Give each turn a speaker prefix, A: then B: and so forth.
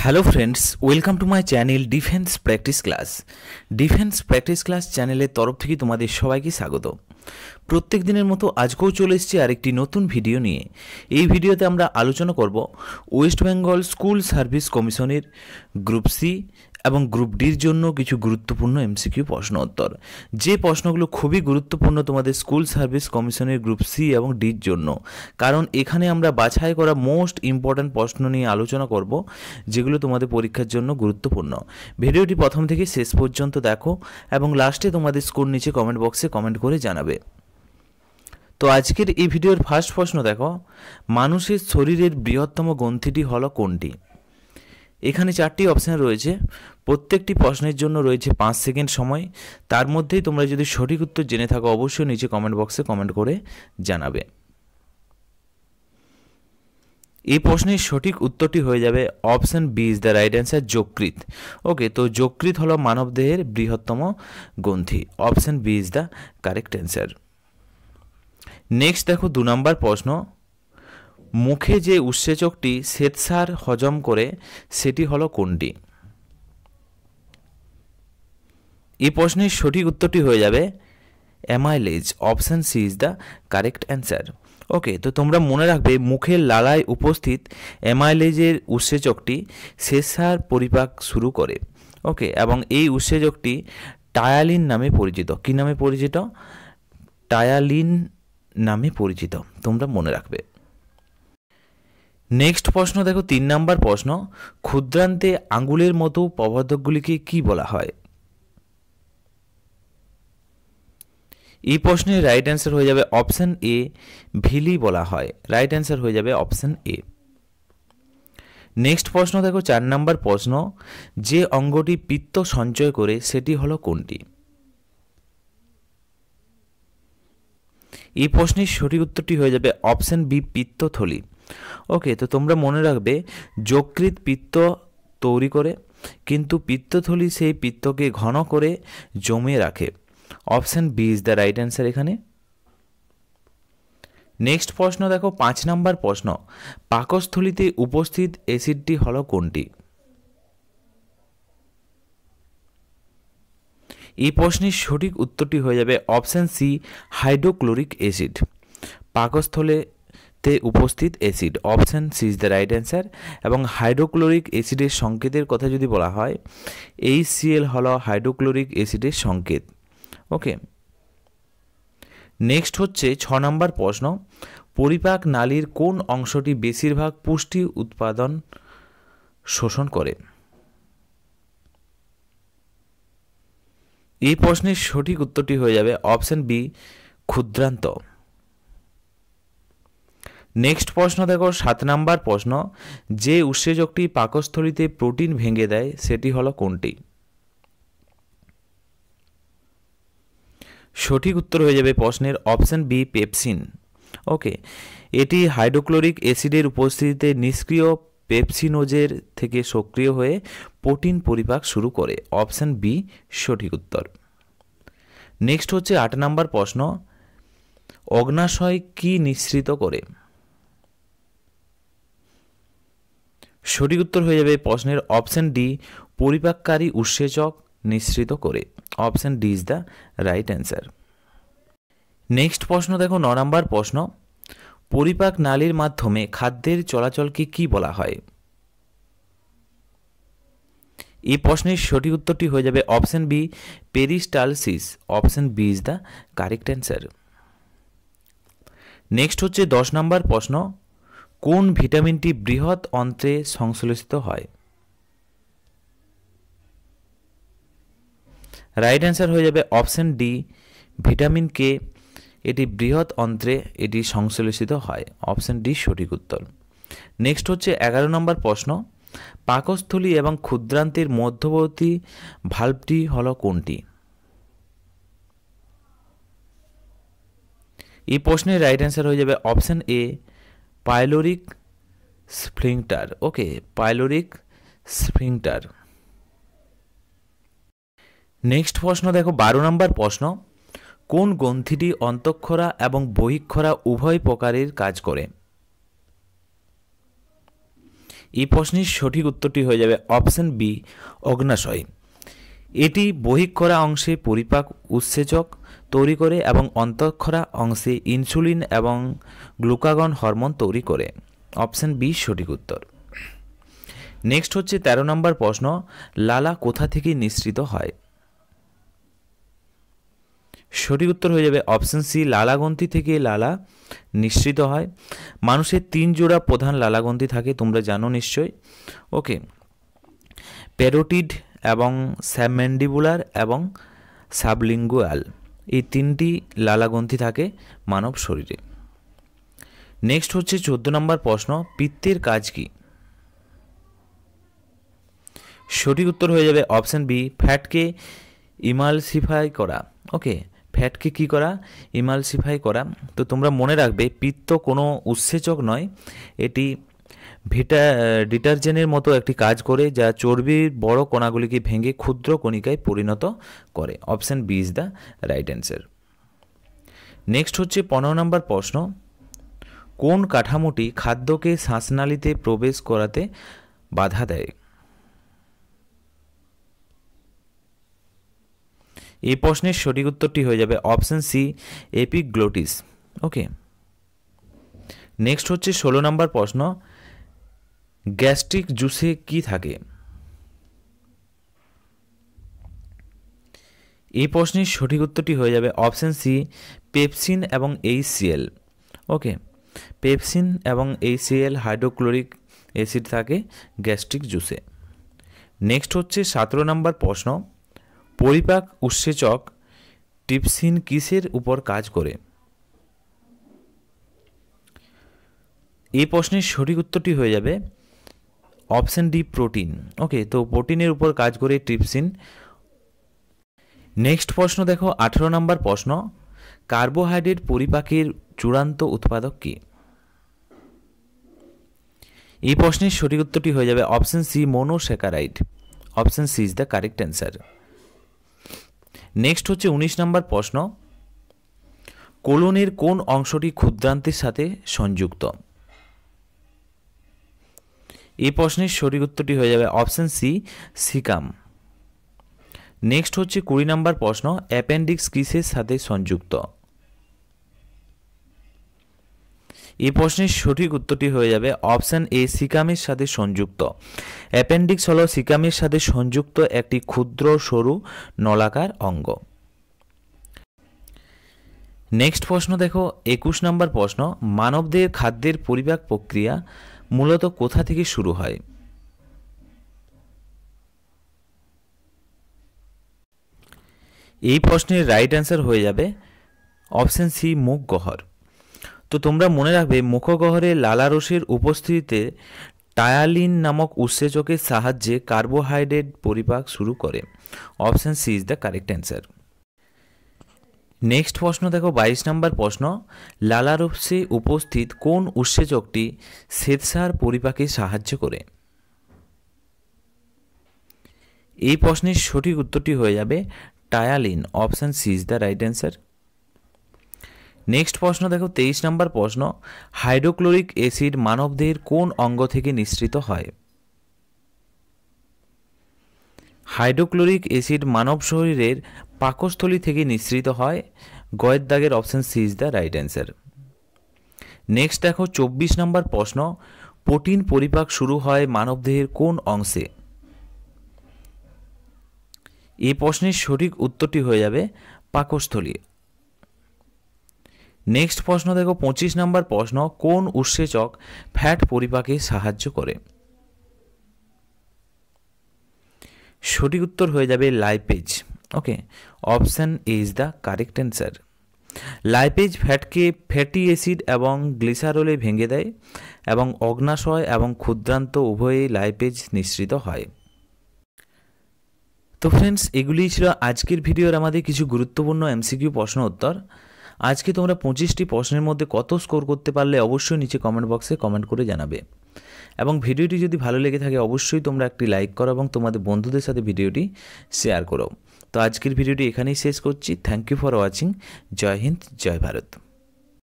A: Hello friends, welcome to my channel defence practice class. Defence practice class চ্যানেলের তরফ থেকে তোমাদের সবাইকে স্বাগত। প্রত্যেক দিনের মতো আজকেও চলে এসেছি আরেকটি নতুন ভিডিও নিয়ে। এই ভিডিওতে আমরা আলোচনা করব ওয়েস্ট বেঙ্গল স্কুল সার্ভিস কমিশনের গ্রুপ সি এবং গ্রুপ ডির জন্য কিছু গুরুত্বপূর্ণ এমসিকিউ প্রশ্ন উত্তর। যে প্রশ্নগুলো খুবই গুরুত্বপূর্ণ তোমাদের স্কুল সার্ভিস কমিশনের গ্রুপ সি এবং ডির জন্য, কারণ এখানে আমরা বাছাই করা মোস্ট ইম্পর্ট্যান্ট প্রশ্ন নিয়ে আলোচনা করব যেগুলো তোমাদের পরীক্ষার জন্য গুরুত্বপূর্ণ। ভিডিওটি প্রথম থেকে শেষ পর্যন্ত দেখো এবং লাস্টে তোমাদের স্কোর নিচে কমেন্ট বক্সে কমেন্ট করে জানাবে। তো আজকের এই ভিডিওর ফার্স্ট প্রশ্ন দেখো, মানুষের শরীরের বৃহত্তম গ্রন্থিটি হলো কোনটি? এখানে চারটি অপশান রয়েছে, প্রত্যেকটি প্রশ্নের জন্য রয়েছে 5 সেকেন্ড সময়। তার মধ্যেই তোমরা যদি সঠিক উত্তর জেনে থাকো অবশ্যই নিচে কমেন্ট বক্সে কমেন্ট করে জানাবে। এই প্রশ্নের সঠিক উত্তরটি হয়ে যাবে option B is the right answer, যকৃৎ। ওকে, তো যকৃৎ হলো মানবদেহের বৃহত্তম গ্রন্থি। Option B is the correct answer. Next দেখো 2 নম্বর প্রশ্ন, মুখে যে উৎসেচকটি শ্বেতসার হজম করে সেটি হলো কোনটি? এই প্রশ্নের সঠিক উত্তরটি হয়ে যাবে amylase. Option C is the correct answer. Okay, তো তোমরা মনে রাখবে মুখের লালায় উপস্থিত অ্যামাইলেজের উৎসেচকটি শ্বেতসার পরিপাক শুরু করে। ওকে, এবং এই উৎসেচকটি টায়ালিন নামে পরিচিত। কী নামে পরিচিত? টায়ালিন নামে পরিচিত, তোমরা মনে রাখবে। নেক্সট প্রশ্ন দেখো 3 নম্বর প্রশ্ন, ক্ষুদ্রান্তে আঙ্গুলের মতো প্রবর্ধকগুলিকে কি বলা হয়? এই প্রশ্নের রাইট অ্যান্সার হয়ে যাবে অপশান এ, ভিলি বলা হয়। রাইট অ্যান্সার হয়ে যাবে অপশান এ। নেক্সট প্রশ্ন দেখো 4 নম্বর প্রশ্ন, যে অঙ্গটি পিত্ত সঞ্চয় করে সেটি হলো কোনটি? এই প্রশ্নের সঠিক উত্তরটি হয়ে যাবে অপশান বি, পিত্তথলি। ওকে, তো তোমরা মনে রাখবে যকৃৎ পিত্ত তৈরি করে, কিন্তু পিত্তথলি সেই পিত্তকে ঘন করে জমিয়ে রাখে। Option B is the right answer এখানে। নেক্সট প্রশ্ন দেখো 5 নম্বর প্রশ্ন, পাকস্থলিতে উপস্থিত অ্যাসিডটি হলো কোনটি? এই প্রশ্নের সঠিক উত্তরটি হয়ে যাবে অপশান সি, হাইড্রোক্লোরিক অ্যাসিড। পাকস্থলেতে উপস্থিত acid. Option C is the right answer. এবং হাইড্রোক্লোরিক অ্যাসিডের সংকেতের কথা যদি বলা হয়, HCl হলো হাইড্রোক্লোরিক অ্যাসিডের সংকেত। ওকে, নেক্সট হচ্ছে 6 নম্বর প্রশ্ন, পরিপাক নালীর কোন অংশটি বেশিরভাগ পুষ্টি উৎপাদন শোষণ করে? এই প্রশ্নের সঠিক উত্তরটি হয়ে যাবে অপশান বি, ক্ষুদ্রান্ত। নেক্সট প্রশ্ন দেখো 7 নম্বর প্রশ্ন, যে উৎসেচকটি পাকস্থলিতে প্রোটিন ভেঙে দেয় সেটি হলো কোনটি? সঠিক উত্তর হয়ে যাবে প্রশ্নের অপশান বি, পেপসিন। ওকে, এটি হাইড্রোক্লোরিক অ্যাসিডের উপস্থিতিতে নিষ্ক্রিয় পেপসিনোজের থেকে সক্রিয় হয়ে প্রোটিন পরিপাক শুরু করে। অপশান বি সঠিক উত্তর। নেক্সট হচ্ছে 8 নম্বর প্রশ্ন, অগ্নাশয় কি নিঃসৃত করে? সঠিক উত্তর হয়ে যাবে প্রশ্নের অপশান ডি, পরিপাককারী উৎসেচক নিঃসৃত করে। Option D is the right answer. Next প্রশ্ন দেখো 9 নম্বর প্রশ্ন, পরিপাক নালীর মাধ্যমে খাদ্যের চলাচলকে কি বলা হয়? এই প্রশ্নের সঠিক উত্তরটি হয়ে যাবে option B, peristalsis. Option B is the correct answer. Next হচ্ছে 10 নম্বর প্রশ্ন, কোন ভিটামিনটি বৃহৎ অন্ত্রে সংশ্লেষিত হয়? রাইট অ্যান্সার হয়ে যাবে অপশান ডি, ভিটামিন কে। এটি বৃহৎ অন্ত্রে এটি সংশ্লেষিত হয়। অপশান ডি সঠিক উত্তর। নেক্সট হচ্ছে 11 নম্বর প্রশ্ন, পাকস্থলী এবং ক্ষুদ্রান্তের মধ্যবর্তী ভালভটি হলো কোনটি? এই প্রশ্নের রাইট অ্যান্সার হয়ে যাবে option A, pyloric sphincter. Okay, pyloric sphincter. Next প্রশ্ন দেখো 12 নম্বর প্রশ্ন, কোন গ্রন্থিটি অন্তঃক্ষরা এবং বহিঃক্ষরা উভয় প্রকারের কাজ করে? এই প্রশ্নের সঠিক উত্তরটি হয়ে যাবে অপশন বি, অগ্নাশয়। এটি বহিঃক্ষরা অংশে পরিপাক উৎসেচক তৈরি করে এবং অন্তঃক্ষরা অংশে ইনসুলিন এবং গ্লুকাগন হরমোন তৈরি করে। অপশন বি সঠিক উত্তর। নেক্সট হচ্ছে 13 নম্বর প্রশ্ন, লালা কোথা থেকে নিঃসৃত হয়? সঠিক উত্তর হয়ে যাবে অপশন সি, লালাগ্রন্থি থেকে লালা নিঃসৃত হয়। মানুষের 3 জোড়া প্রধান লালাগ্রন্থি থাকে, তোমরা জানো নিশ্চয়ই। ওকে, প্যারোটিড এবং সাবম্যান্ডিবুলার এবং সাবলিঙ্গুয়াল, এই 3টি লালাগ্রন্থি থাকে মানব শরীরে। নেক্সট হচ্ছে 14 নম্বর প্রশ্ন, পিত্তের কাজ কি? সঠিক উত্তর হয়ে যাবে অপশন বি, ফ্যাটকে ইমালসিফাই করা। ওকে, ফ্যাটকে কি করা? ইমালসিফাই করা। তো তোমরা মনে রাখবে, পিত্ত কোনো উৎসেচক নয়, এটি ডিটারজেন্টের মতো একটি কাজ করে, যা চর্বির বড় কণাগুলিকে ভেঙে ক্ষুদ্র কণিকায় পরিণত করে। Option B is the right answer. Next হচ্ছে 15 নম্বর প্রশ্ন, কোন কাঠামোটি খাদ্যকে শ্বাসনালীতে প্রবেশ করাতে বাধা দেয়? এই প্রশ্নের সঠিক উত্তরটি হয়ে যাবে অপশন সি, এপিগ্লোটিস। ওকে, নেক্সট হচ্ছে 16 নম্বর প্রশ্ন, গ্যাস্ট্রিক জুসে কি থাকে? এই প্রশ্নের সঠিক উত্তরটি হয়ে যাবে অপশন সি, পেপসিন এবং HCl। ওকে, পেপসিন এবং HCl হাইড্রোক্লোরিক অ্যাসিড থাকে গ্যাস্ট্রিক জুসে। নেক্সট হচ্ছে 17 নম্বর প্রশ্ন, পরিপাক উৎসেচক ট্রিপসিন কিসের উপর কাজ করে? এই প্রশ্নের সঠিক উত্তরটি হয়ে যাবে অপশন ডি, প্রোটিন। ওকে, তো প্রোটিনের উপর কাজ করে ট্রিপসিন। নেক্সট প্রশ্ন দেখো, 18 নম্বর প্রশ্ন, কার্বোহাইড্রেট পরিপাকের চূড়ান্ত উৎপাদক কি? এই প্রশ্নের সঠিক উত্তরটি হয়ে যাবে option C, monosaccharide. Option C is the correct answer. Next হচ্ছে 19 নম্বর প্রশ্ন, কোলনের কোন অংশটি ক্ষুদ্রান্তের সাথে সংযুক্ত? এই প্রশ্নের সঠিক উত্তরটি হয়ে যাবে অপশন সি, সিকাম। নেক্সট হচ্ছে 20 নম্বর প্রশ্ন, অ্যাপেন্ডিক্স কিসের সাথে সংযুক্ত? এই প্রশ্নের সঠিক উত্তরটি হয়ে যাবে অপশন এ, সিকামের সাথে সংযুক্ত। অ্যাপেন্ডিক্স হলো সিকামের সাথে সংযুক্ত একটি ক্ষুদ্র সরু নলাকার অঙ্গ। নেক্সট প্রশ্ন দেখো, 21 নম্বর প্রশ্ন, মানবদের খাদ্যের পরিপাক প্রক্রিয়া মূলত কোথা থেকে শুরু হয়? এই প্রশ্নের রাইট অ্যান্সার হয়ে যাবে অপশন সি, মুখগহ্বর। তো তোমরা মনে রাখবে, মুখগহ্বরে লালারসের উপস্থিতিতে টায়ালিন নামক উৎসেচকের সাহায্যে কার্বোহাইড্রেট পরিপাক শুরু করে। Option C is the correct answer. Next প্রশ্ন দেখো, 22 নম্বর প্রশ্ন, লালারসে উপস্থিত কোন উৎসেচকটি শ্বেতসার পরিপাকে সাহায্য করে? এই প্রশ্নের সঠিক উত্তরটি হয়ে যাবে ptyalin. Option C is the right answer. Next প্রশ্ন দেখো, 23 নম্বর প্রশ্ন, হাইড্রোক্লোরিক অ্যাসিড মানবদেহের কোন অঙ্গ থেকে নিঃসৃত হয়? হাইড্রোক্লোরিক অ্যাসিড মানব শরীরের পাকস্থলী থেকে নিঃসৃত হয়। গয়ের দাগের option C is the right answer. Next দেখো, 24 নম্বর প্রশ্ন, প্রোটিন পরিপাক শুরু হয় মানবদেহের কোন অংশে? এই প্রশ্নের সঠিক উত্তরটি হয়ে যাবে পাকস্থলী। নেক্সট প্রশ্ন দেখো, 25 নম্বর প্রশ্ন, কোন উৎসেচক ফ্যাট পরিপাকে সাহায্য করে? সঠিক উত্তর হয়ে যাবে lipase. Okay, option A is the correct answer. Lipase ফ্যাটকে ফ্যাটি অ্যাসিড এবং গ্লিসারলে ভেঙে দেয় এবং অগ্নাশয় এবং ক্ষুদ্রান্ত উভয়েই লাইপেজ নিঃসৃত হয়। তো ফ্রেন্ডস, এগুলিই ছিল আজকের ভিডিওর আমাদের কিছু গুরুত্বপূর্ণ এমসিকিউ প্রশ্ন উত্তর। আজকে তোমরা 25টি প্রশ্নের মধ্যে কত স্কোর করতে পারলে অবশ্যই নিচে কমেন্ট বক্সে কমেন্ট করে জানাবে। এবং ভিডিওটি যদি ভালো লেগে থাকে অবশ্যই তোমরা একটি লাইক করো এবং তোমাদের বন্ধুদের সাথে ভিডিওটি শেয়ার করো। তো আজকের ভিডিওটি এখানেই শেষ করছি। Thank you for watching. জয় হিন্দ, জয় ভারত।